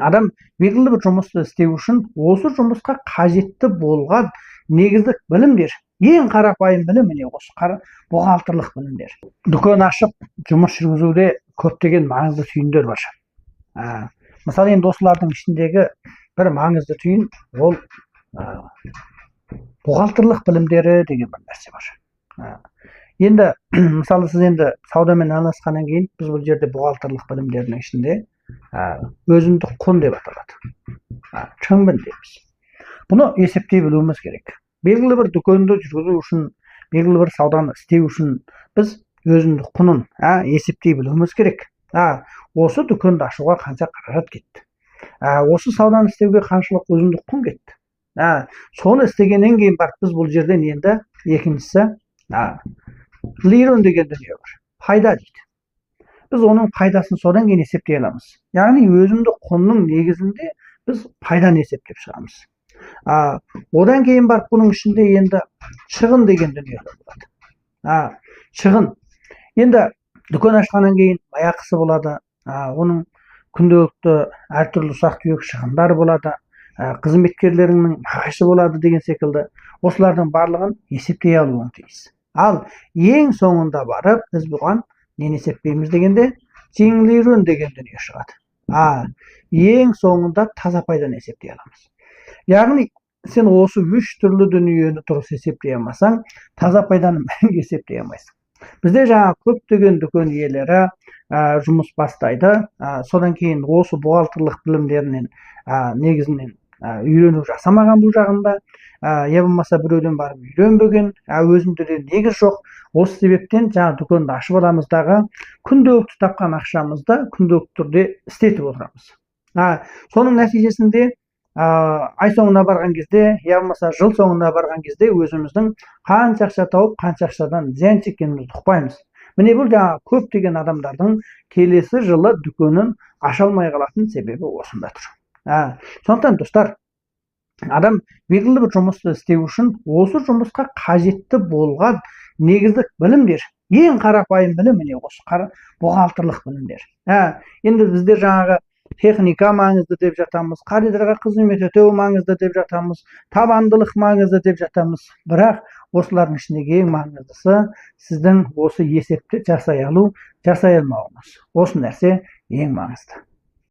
адам белгілі бір жұмысты істеу үшін осы жұмысқа қажетті болған негіздік білімдер, ең қарапайым білім міне осы бухгалтерлік білімдер. Дүкен ашып жұмыс жүргізуде көптеген маңызды түйіндер бар. Мысалы енді осылардың ішіндегі бір маңызды түйін ол бухгалтерлік білімдері деген бір нәрсе бар. Енді мысалы сіз енді саудамен айналысқаннан кейін біз бұл жерде бухгалтерлік білімдерінің ішінде өзіндік құн деп аталады. Чыңбын дейміз. Бұны есептей білуіміз керек. Белгілі бір дүкенді жүргізу үшін, белгілі бір сауданы істеу үшін біз өзіндік құнын есептей білуіміз керек. Осы дүкенді ашуға қанша қаражат кетті? Осы сауданы істеуге қаншалық өзіндік құн кетті? Соны істегеннен кейін біз бұл жерден енді екіншісі лирон деген дүние бар. Пайда дейді. Біз оның пайдасын содан кейін есептей аламыз. Яғни өзіндік құнның негізінде біз пайданы есептеп шығамыз. Одан кейін бұның ішінде енді шығын деген дүниелер болады. Шығын. Енді дүкен ашқаннан кейін ақысы болады, оның күнделікті әртүрлі ұсақ-түйек шығындар болады, қызметкерлерінің бағасы болады деген секілді. Осылардың барлығын есептей алуымыз тиіс. Ал ең соңында барып біз бұған нені есептейміз дегенде жеңілдерін деген дүние шығады. Ең соңында таза пайданы есептей аламыз. Яғни сен осы үш түрлі дүниені дұрыс есептей алмасаң, таза пайданы мәңгі есептей алмайсың. Бізде жаңа көптеген дүкен иелері жұмыс бастайды. Содан кейін осы бухгалтерлік білімдерінен негізінен үйрену жасамаған бұл жағында, я болмаса біреуден барып үйренбеген, өзінде де негіз жоқ. Осы себептен жаңа дүкенді ашып аламыздағы күнделікті тапқан ақшамызды күнделікті түрде істетіп отырамыз. Соның нәтижесінде ай соңына барған кезде, я болмаса жыл соңына барған кезде өзіміздің қанша ақша тауып, қанша ақшадан зиян шеккенімізді ұқпаймыз. Міне бұл жаңа көптеген адамдардың келесі жылы дүкенін аша алмай қалатын себебі осында тұр. Сондықтан достар, адам белгілі бір жұмысты істеу үшін осы жұмысқа қажетті болған негіздік білімдер, ең қарапайым білім міне осы бухгалтерлік білімдер. Енді біздер жаңағы техника маңызды деп жатамыз, қаридарға қызмет ету маңызды деп жатамыз, табандылық маңызды деп жатамыз. Бірақ осылардың ішіндегі ең маңыздысы сіздің осы есепті жасай алу, жасай алмауыңыз. Осы нәрсе ең маңызды.